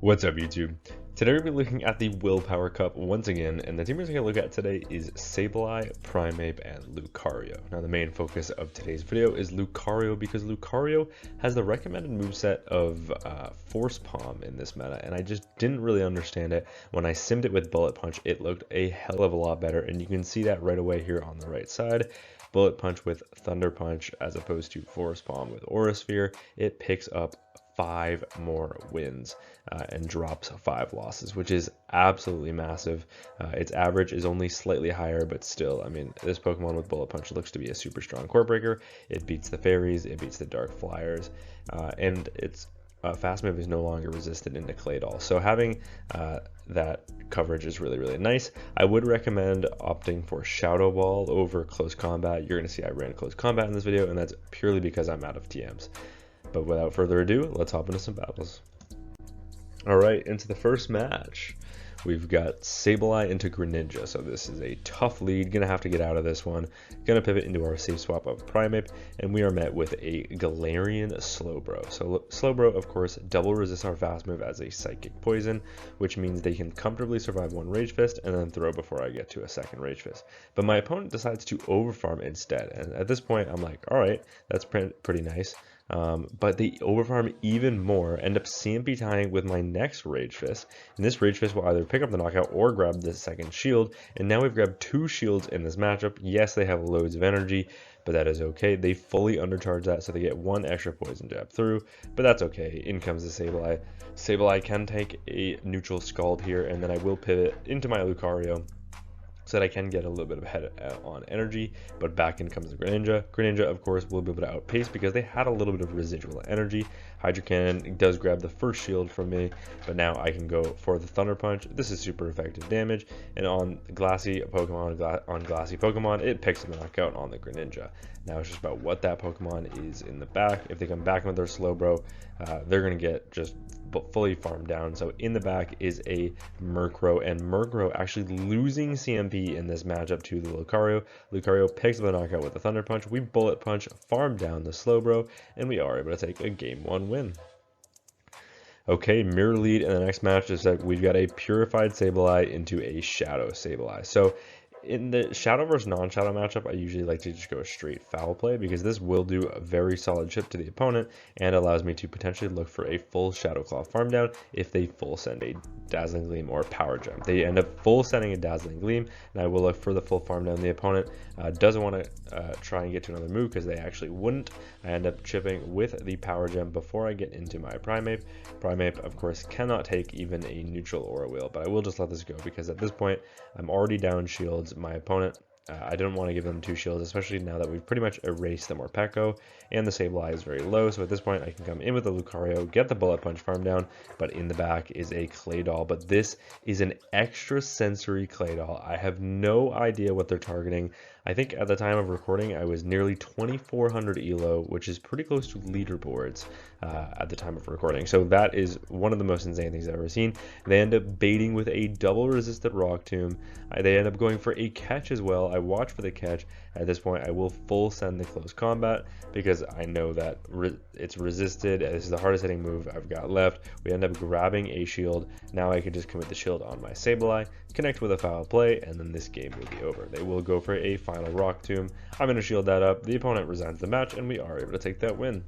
What's up, YouTube? Today we'll be looking at the Willpower Cup once again, and the team we're going to look at today is Sableye, Primeape, and Lucario. Now the main focus of today's video is Lucario because Lucario has the recommended moveset of Force Palm in this meta, and I just didn't really understand it. When I simmed it with Bullet Punch, it looked a hell of a lot better, and you can see that right away here on the right side. Bullet Punch with Thunder Punch as opposed to Force Palm with Aura Sphere, it picks up 5 more wins and drops 5 losses, which is absolutely massive. Its average is only slightly higher, but still, I mean, this Pokemon with Bullet Punch looks to be a super strong core breaker. It beats the fairies, it beats the dark flyers, and its fast move is no longer resistant into Claydol. So having that coverage is really nice. I would recommend opting for Shadow Ball over Close Combat. You're going to see I ran Close Combat in this video, and that's purely because I'm out of TMs. But without further ado, let's hop into some battles. Alright, into the first match. We've got Sableye into Greninja, so this is a tough lead. Gonna have to get out of this one. Gonna pivot into our safe swap of Primeape, and we are met with a Galarian Slowbro. So Slowbro, of course, double resists our fast move as a Psychic Poison, which means they can comfortably survive one Rage Fist and then throw before I get to a second Rage Fist. But my opponent decides to overfarm instead, and at this point I'm like, alright, that's pretty nice. But they overfarm even more, end up CMP tying with my next Rage Fist, and this Rage Fist will either pick up the knockout or grab the second shield, and now we've grabbed 2 shields in this matchup. Yes, they have loads of energy, but that is okay. They fully undercharge that, so they get 1 extra poison jab through, but that's okay. In comes the Sableye. Sableye can take a neutral Scald here, and then I will pivot into my Lucario, so that I can get a little bit of head on energy, but back in comes the Greninja. Greninja, of course, will be able to outpace because they had a little bit of residual energy. Hydro Cannon does grab the first shield from me, but now I can go for the Thunder Punch. This is super effective damage, and on glassy Pokemon, it picks up the knockout on the Greninja. Now it's just about what that Pokemon is in the back. If they come back with their Slowbro, they're going to get just fully farmed down. So in the back is a Murkrow, and Murkrow actually losing CMP in this matchup to the Lucario. Lucario picks up the knockout with the Thunder Punch. We Bullet Punch, farm down the Slowbro, and we are able to take a Game 1 win. Okay, mirror lead in the next match is that we've got a Purified Sableye into a Shadow Sableye. So in the Shadow versus non-Shadow matchup, I usually like to just go straight foul play because this will do a very solid chip to the opponent and allows me to potentially look for a full Shadow Claw farm down if they full send a Dazzling Gleam or Power Gem. They end up full sending a Dazzling Gleam, and I will look for the full farm down. The opponent doesn't want to try and get to another move because they actually wouldn't. I end up chipping with the Power Gem before I get into my Primeape. Primeape, of course, cannot take even a neutral Aura Wheel, but I will just let this go because at this point I'm already down shields. My opponent, I didn't want to give them 2 shields, especially now that we've pretty much erased the Morpeko, and the Sableye is very low, so at this point I can come in with the Lucario, get the Bullet Punch farm down, but in the back is a Claydol, but this is an extra sensory Claydol. I have no idea what they're targeting. I think at the time of recording I was nearly 2400 elo, which is pretty close to leaderboards at the time of recording, so that is one of the most insane things I've ever seen. They end up baiting with a double resisted Rock Tomb. They end up going for a catch as well. I watch for the catch. At this point I will full send the Close Combat because I know that it's resisted. This is the hardest hitting move I've got left. We end up grabbing a shield. Now I can just commit the shield on my Sableye, connect with a foul play, and then this game will be over. They will go for a final Rock Tomb. I'm going to shield that up. The opponent resigns the match, and we are able to take that win.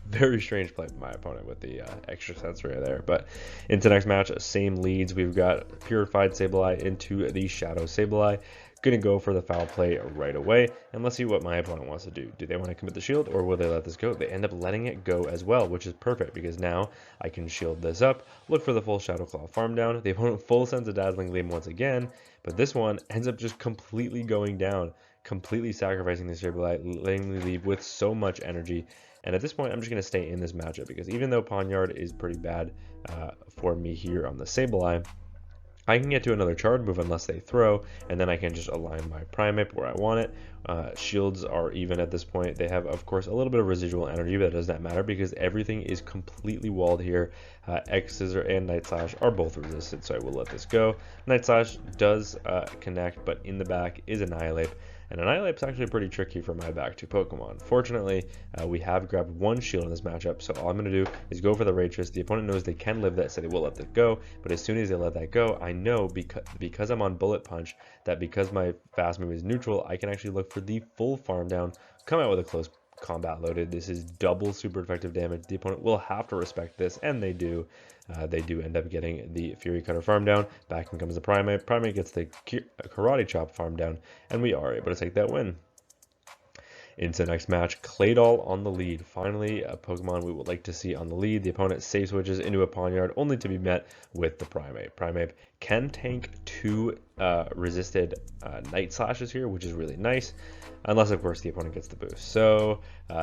Very strange play from my opponent with the extra sensory there. But into the next match, same leads. We've got Purified Sableye into the Shadow Sableye. Gonna go for the foul play right away, and let's see what my opponent wants to do. Do they want to commit the shield, or will they let this go? They end up letting it go as well, which is perfect because now I can shield this up, look for the full Shadow Claw farm down. The opponent full sends a Dazzling Gleam once again, but this one ends up just completely going down, completely sacrificing the Sableye, letting me leave with so much energy. And at this point, I'm just going to stay in this matchup because even though Pawniard is pretty bad for me here on the Sableye, I can get to another charge move unless they throw, and then I can just align my Primeape where I want it. Shields are even at this point. They have, of course, a little bit of residual energy, but it does not matter because everything is completely walled here. X Scissor and Night Slash are both resisted, so I will let this go. Night Slash does connect, but in the back is Annihilate. And Annihilape's actually pretty tricky for my back two Pokemon. Fortunately, we have grabbed one shield in this matchup, so all I'm going to do is go for the Rage Fist. The opponent knows they can live that, so they will let that go, but as soon as they let that go, I know because I'm on Bullet Punch, that because my fast move is neutral, I can actually look for the full farm down, come out with a close combat loaded. This is double super effective damage. The opponent will have to respect this, and they do. They do end up getting the Fury Cutter farm down. Back in comes the Primeape. Primeape gets the Karate Chop farm down, and we are able to take that win. Into the next match, Claydol on the lead. Finally, a Pokemon we would like to see on the lead. The opponent safe switches into a Pawniard, only to be met with the Primeape. Primeape can tank 2 resisted Night Slashes here, which is really nice, unless of course the opponent gets the boost. So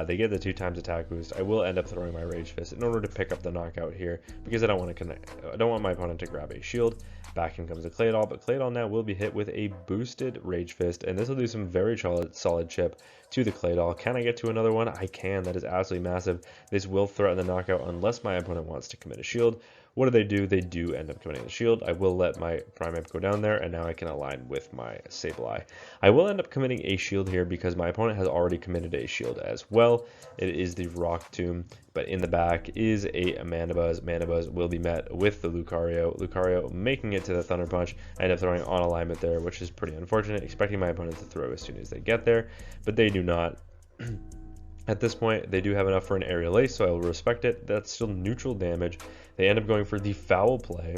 they get the 2x attack boost. I will end up throwing my Rage Fist in order to pick up the knockout here, because I don't want to connect. I don't want my opponent to grab a shield. Back in comes the Claydol, but Claydol now will be hit with a boosted Rage Fist, and this will do some very solid chip to the Claydol. Can I get to another one? I can. That is absolutely massive. This will threaten the knockout unless my opponent wants to commit a shield. What do? They do end up committing the shield. I will let my Primeape go down there, and now I can align with my Sableye. I will end up committing a shield here because my opponent has already committed a shield as well. It is the Rock Tomb, but in the back is a Mandibuzz. Mandibuzz will be met with the Lucario. Lucario making it to the Thunder Punch. I end up throwing on alignment there, which is pretty unfortunate, expecting my opponent to throw as soon as they get there, but they do not. At this point, they do have enough for an Aerial Ace, so I will respect it. That's still neutral damage. They end up going for the Foul Play.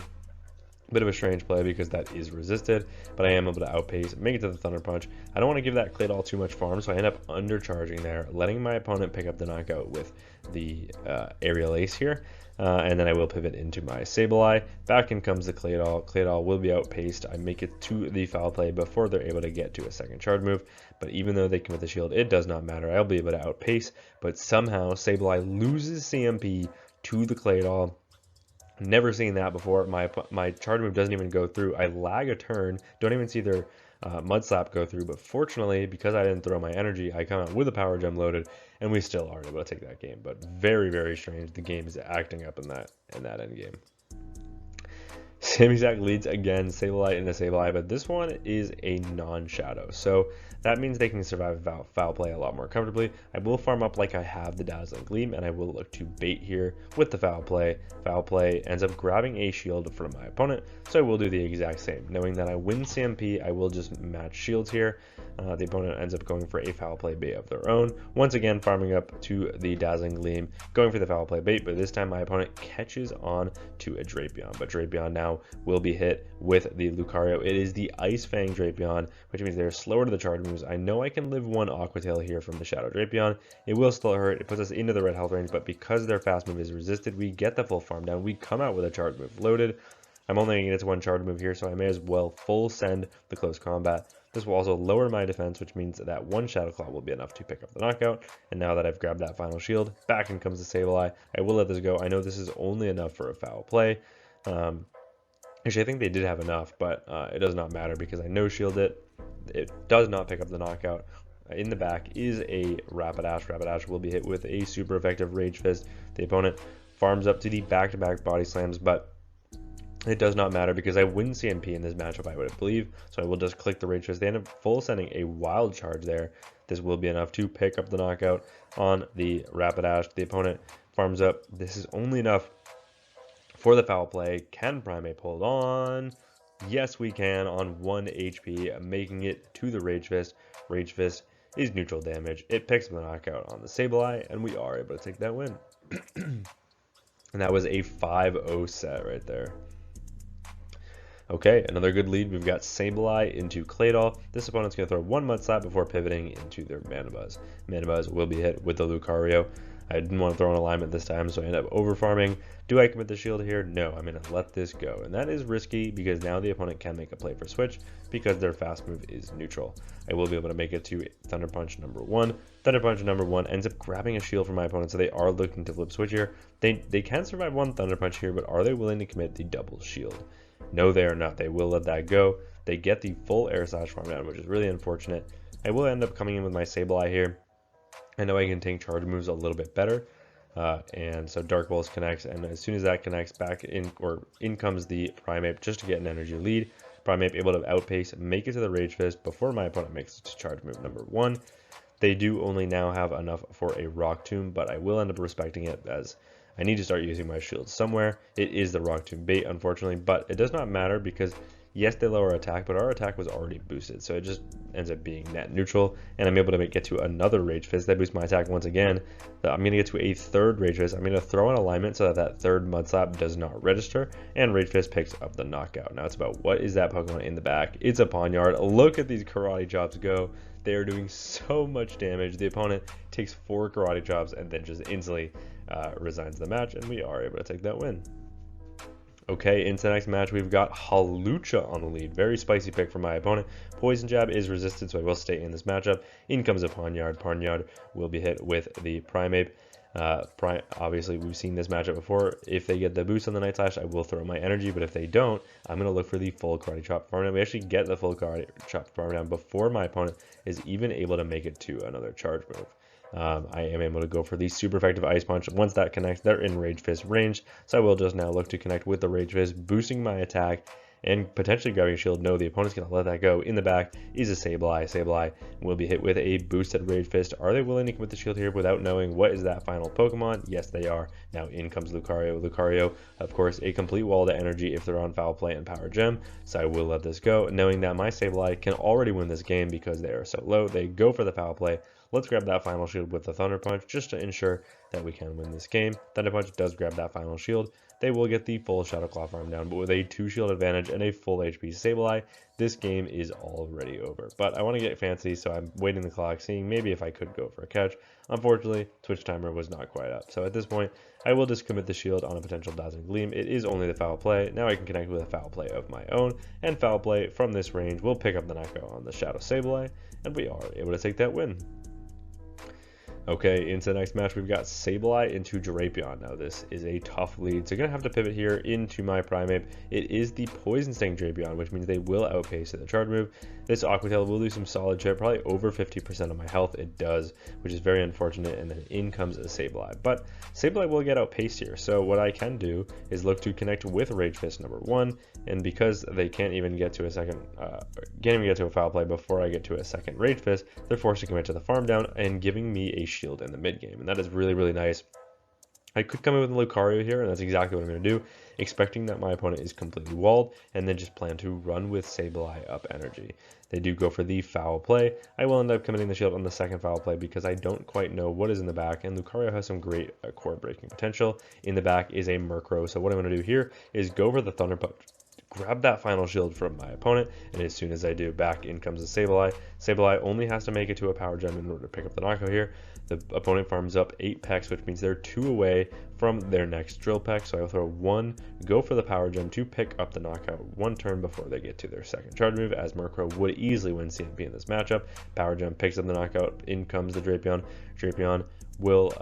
Bit of a strange play because that is resisted, but I am able to outpace, make it to the Thunder Punch. I don't want to give that Claydol too much farm, so I end up undercharging there, letting my opponent pick up the knockout with the Aerial Ace here. And then I will pivot into my Sableye. Back in comes the Claydol. Claydol will be outpaced. I make it to the Foul Play before they're able to get to a second charge move. But even though they commit the shield, it does not matter. I'll be able to outpace. But somehow Sableye loses CMP to the Claydol. Never seen that before. My charge move doesn't even go through. I lag a turn. Don't even see their Mud Slap go through. But fortunately, because I didn't throw my energy, I come out with a Power Gem loaded, and we still are able to take that game. But very, very strange. The game is acting up in that end game. Same exact leads again, Sableye into Sableye, but this one is a non-shadow. So that means they can survive Foul Play a lot more comfortably. I will farm up like I have the Dazzling Gleam, and I will look to bait here with the Foul Play. Foul Play ends up grabbing a shield from my opponent, so I will do the exact same. Knowing that I win CMP, I will just match shields here. The opponent ends up going for a Foul Play bait of their own. Once again, farming up to the Dazzling Gleam, going for the Foul Play bait, but this time my opponent catches on to a Drapeon. But Drapeon now will be hit with the Lucario. It is the Ice Fang Drapeon, which means they're slower to the charge moves. I know I can live one Aqua Tail here from the Shadow Drapeon. It will still hurt. It puts us into the red health range, but because their fast move is resisted, we get the full farm down. We come out with a charge move loaded. I'm only going to get one charge move here, so I may as well full send the close combat. This will also lower my defense, which means that one Shadow Claw will be enough to pick up the knockout. And now that I've grabbed that final shield, back in comes the Sableye. I will let this go. I know this is only enough for a Foul Play. Actually, I think they did have enough, but it does not matter because I no-shield it. It does not pick up the knockout. In the back is a Rapidash. Rapidash will be hit with a super effective Rage Fist. The opponent farms up to the back-to-back body slams, but it does not matter because I win CMP in this matchup, I would believe. So I will just click the Rage Fist. They end up full sending a Wild Charge there. This will be enough to pick up the knockout on the Rapidash. The opponent farms up. This is only enough for the Foul Play. Can Primeape hold on? Yes, we can on 1 HP, making it to the Rage Fist. Rage Fist is neutral damage. It picks up the knockout on the Sableye, and we are able to take that win. And that was a 5-0 set right there. Okay, another good lead. We've got Sableye into Claydol. This opponent's going to throw one Mud Slap before pivoting into their Mandibuzz. Mandibuzz will be hit with the Lucario. I didn't want to throw an alignment this time, so I ended up over farming. Do I commit the shield here? No, I'm going to let this go. And that is risky because now the opponent can make a play for switch because their fast move is neutral. I will be able to make it to Thunder Punch number 1. Thunder Punch number 1 ends up grabbing a shield from my opponent, so they are looking to flip switch here. They can survive one Thunder Punch here, but are they willing to commit the double shield? No, they are not. They will let that go. They get the full Air Slash farm down, which is really unfortunate. I will end up coming in with my Sableye here. I know I can tank charge moves a little bit better. And so Dark Pulse connects, and as soon as that connects, back in, or in comes the Primeape just to get an energy lead. Primeape able to outpace, make it to the Rage Fist before my opponent makes it to charge move number 1. They do only now have enough for a Rock Tomb, but I will end up respecting it as I need to start using my shield somewhere. It is the Rock Tomb bait, unfortunately, but it does not matter because yes, they lower attack, but our attack was already boosted, so it just ends up being net neutral, and I'm able to get to another Rage Fist that boosts my attack once again. I'm going to get to a third Rage Fist. I'm going to throw in alignment so that that third Mud Slap does not register, and Rage Fist picks up the knockout. Now it's about what is that Pokemon in the back. It's a Pawniard. Look at these Karate Chops go. They are doing so much damage. The opponent takes 4 Karate Chops and then just instantly resigns the match, and we are able to take that win. Okay, into the next match, we've got Hawlucha on the lead. Very spicy pick from my opponent. Poison Jab is resisted, so I will stay in this matchup. In comes a Pawniard. Pawniard will be hit with the Primeape. Obviously, we've seen this matchup before. If they get the boost on the Night Slash, I will throw my energy, but if they don't, I'm going to look for the full Karate Chop farm down. We actually get the full Karate Chop farm down before my opponent is even able to make it to another charge move. I am able to go for the super effective Ice Punch. Once that connects, they're in Rage Fist range, so I will just now look to connect with the Rage Fist, boosting my attack and potentially grabbing a shield. No, the opponent's going to let that go. In the back is a Sableye. Sableye will be hit with a boosted Rage Fist. Are they willing to commit the shield here without knowing what is that final Pokemon? Yes, they are. Now in comes Lucario. Lucario, of course, a complete wall to energy if they're on Foul Play and Power Gem, so I will let this go, knowing that my Sableye can already win this game because they are so low. They go for the Foul Play. Let's grab that final shield with the Thunder Punch just to ensure that we can win this game. Thunder Punch does grab that final shield. They will get the full Shadow Claw farm down, but with a 2 shield advantage and a full HP Sableye, this game is already over. But I want to get fancy, so I'm waiting the clock, seeing maybe if I could go for a catch. Unfortunately, Twitch timer was not quite up. So at this point, I will just commit the shield on a potential Dazzling Gleam. It is only the Foul Play. Now I can connect with a Foul Play of my own, and Foul Play from this range will pick up the knockout on the Shadow Sableye, and we are able to take that win. Okay, into the next match, we've got Sableye into Drapeon. Now, this is a tough lead, so I'm going to have to pivot here into my Primeape. It is the Poison Sting Drapeon, which means they will outpace at the charge move. This Aqua Tail will do some solid shit, probably over 50% of my health. It does, which is very unfortunate, and then in comes a Sableye. But Sableye will get outpaced here, so what I can do is look to connect with Rage Fist number 1, and because they can't even get to a Foul Play before I get to a second Rage Fist, they're forced to commit to the farm down and giving me a shield in the mid game, and that is really, really nice. I could come in with a Lucario here, and that's exactly what I'm going to do, expecting that my opponent is completely walled, and then just plan to run with Sableye up energy. They do go for the Foul Play. I will end up committing the shield on the second Foul Play because I don't quite know what is in the back, and Lucario has some great core breaking potential. In the back is a Murkrow, so what I'm going to do here is go for the Thunder Punch, grab that final shield from my opponent, and as soon as I do, back in comes the Sableye. Sableye only has to make it to a Power Gem in order to pick up the knockout here. The opponent farms up 8 pecks, which means they're 2 away from their next Drill Peck, so I will throw 1, go for the Power Gem to pick up the knockout 1 turn before they get to their second charge move, as Murkrow would easily win CMP in this matchup. Power Gem picks up the knockout, in comes the Drapeon. Drapeon will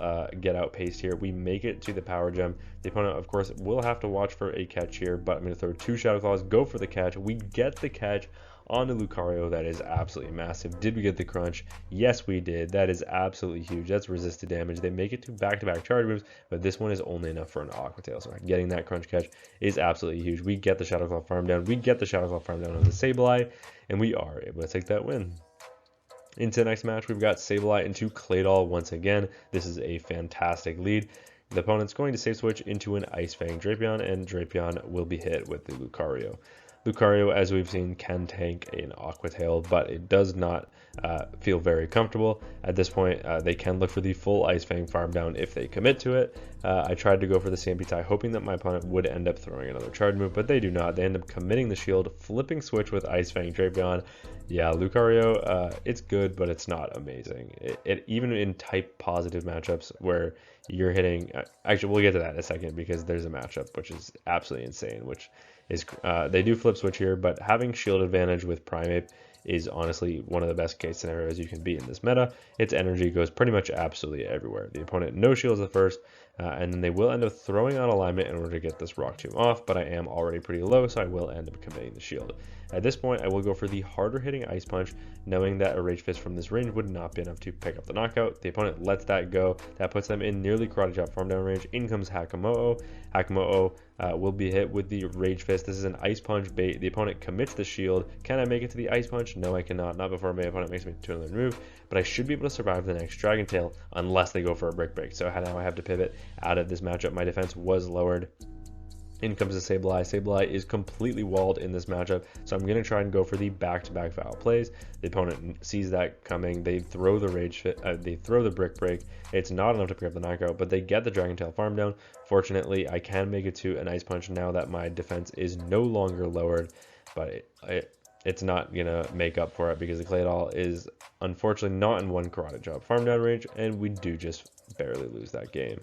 get outpaced here. We make it to the Power Gem. The opponent, of course, will have to watch for a catch here, but I'm going to throw 2 Shadow Claws, go for the catch. We get the catch onto Lucario. That is absolutely massive. Did we get the crunch? Yes, we did. That is absolutely huge. That's resisted damage. They make it to back-to-back charge moves, but this one is only enough for an Aqua Tail, so getting that crunch catch is absolutely huge. We get the Shadow Claw farm down. We get the Shadow Claw farm down on the Sableye, and we are able to take that win. Into the next match, we've got Sableye into Claydol once again. This is a fantastic lead. The opponent's going to save switch into an Ice Fang Drapeon, and Drapeon will be hit with the Lucario. Lucario, as we've seen, can tank an Aqua Tail, but it does not feel very comfortable. At this point, they can look for the full Ice Fang farm down if they commit to it. I tried to go for the CMP tie, hoping that my opponent would end up throwing another charge move, but they do not. They end up committing the shield, flipping switch with Ice Fang Drapeon. Yeah, Lucario, it's good, but it's not amazing. Even in type positive matchups where you're hitting, actually we'll get to that in a second because there's a matchup which is absolutely insane, which is they do flip switch here, but having shield advantage with Primeape is honestly one of the best case scenarios you can be in this meta. Its energy goes pretty much absolutely everywhere. The opponent no shields at first, and then they will end up throwing on alignment in order to get this Rock Tomb off, but I am already pretty low, so I will end up committing the shield. At this point, I will go for the harder hitting Ice Punch, knowing that a Rage Fist from this range would not be enough to pick up the knockout. The opponent lets that go. That puts them in nearly Karate Chop farm down range. In comes Hakamo'o. Hakamo'o will be hit with the Rage Fist. This is an Ice Punch bait. The opponent commits the shield. Can I make it to the Ice Punch? No, I cannot. Not before my opponent makes me to another move, but I should be able to survive the next Dragon Tail unless they go for a Brick Break. So now I have to pivot out of this matchup. My defense was lowered. In comes the Sableye. Sableye is completely walled in this matchup, so I'm going to try and go for the back-to-back foul plays. The opponent sees that coming. They throw the they throw the Brick Break. It's not enough to pick up the knockout, but they get the Dragon Tail farm down. Fortunately, I can make it to an Ice Punch now that my defense is no longer lowered, but it's not going to make up for it because the Claydol is unfortunately not in one Karate Chop farm down range, and we do just barely lose that game.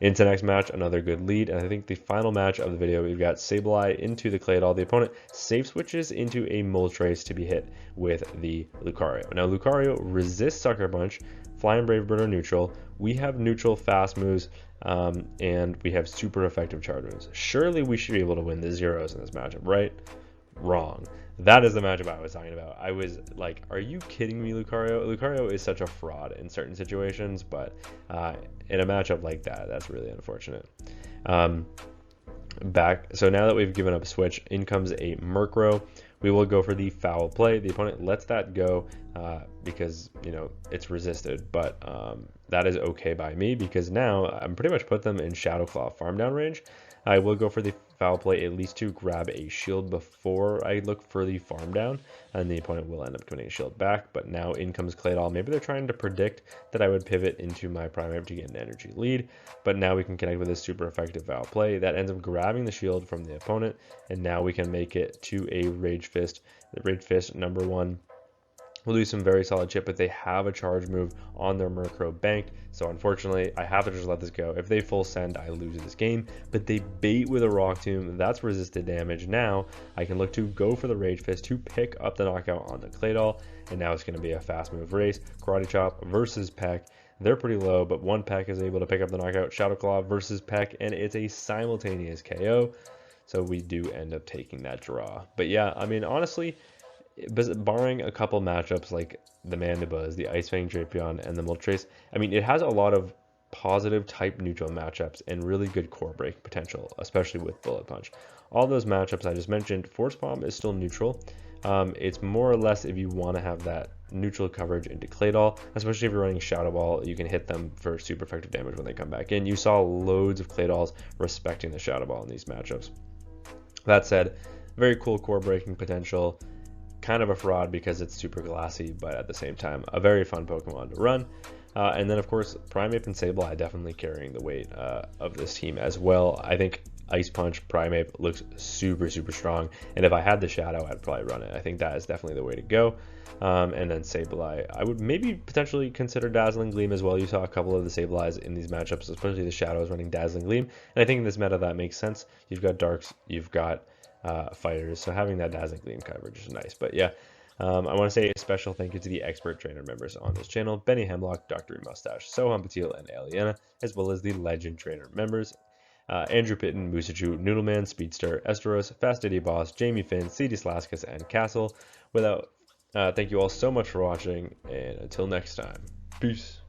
Into next match, another good lead, and I think the final match of the video, we've got Sableye into the Claydol. The opponent safe switches into a Moltres to be hit with the Lucario. Now, Lucario resists Sucker Punch, Flying Brave Bird are neutral. We have neutral fast moves, and we have super effective charge moves. Surely we should be able to win the zeros in this matchup, right? Wrong. That is the matchup I was talking about. I was like, are you kidding me, Lucario? Lucario is such a fraud in certain situations, but in a matchup like that, that's really unfortunate. So now that we've given up switch, in comes a Murkrow. We will go for the foul play. The opponent lets that go because, you know, it's resisted, but that is okay by me because now I'm pretty much put them in Shadow Claw farm down range. I will go for the foul play at least to grab a shield before I look for the farm down, and the opponent will end up getting a shield back. But now in comes Claydol. Maybe they're trying to predict that I would pivot into my Primeape to get an energy lead, but now we can connect with a super effective foul play that ends up grabbing the shield from the opponent, and now we can make it to a Rage Fist. The Rage Fist number one will do some very solid chip, but they have a charge move on their Murkrow banked, so unfortunately I have to just let this go. If they full send, I lose this game, but they bait with a Rock Tomb. That's resisted damage. Now I can look to go for the Rage Fist to pick up the knockout on the Claydol, and now it's going to be a fast move race. Karate Chop versus Peck. They're pretty low, but one Peck is able to pick up the knockout. Shadow Claw versus Peck, and it's a simultaneous KO, so we do end up taking that draw. But yeah, I mean, honestly, barring a couple matchups like the Mandibuzz, the Ice Fang Drapeon, and the Moltres, I mean, it has a lot of positive type neutral matchups and really good core break potential, especially with Bullet Punch. All those matchups I just mentioned, Force Bomb is still neutral. It's more or less if you want to have that neutral coverage into Claydol, especially if you're running Shadow Ball, you can hit them for super effective damage when they come back in. You saw loads of Claydols respecting the Shadow Ball in these matchups. That said, very cool core breaking potential. Kind of a fraud because it's super glassy, but at the same time, a very fun Pokemon to run. And then, of course, Primeape and Sableye definitely carrying the weight of this team as well. I think Ice Punch Primeape looks super, super strong. And if I had the Shadow, I'd probably run it. I think that is definitely the way to go. And then Sableye, I would maybe potentially consider Dazzling Gleam as well. You saw a couple of the Sableyes in these matchups, especially the Shadows running Dazzling Gleam. And I think in this meta that makes sense. You've got Darks, you've got fighters, so having that Dazzling Gleam coverage is nice. But yeah, I want to say a special thank you to the expert trainer members on this channel: Benny Hemlock, Dr. Mustache, Soham Patil, and Aliena, as well as the legend trainer members: Andrew Pitten, Musachu, Noodleman, Speedster, Esteros, Fast Eddie Boss, Jamie Finn, CD Slaskus, and Castle. Thank you all so much for watching, and until next time, peace.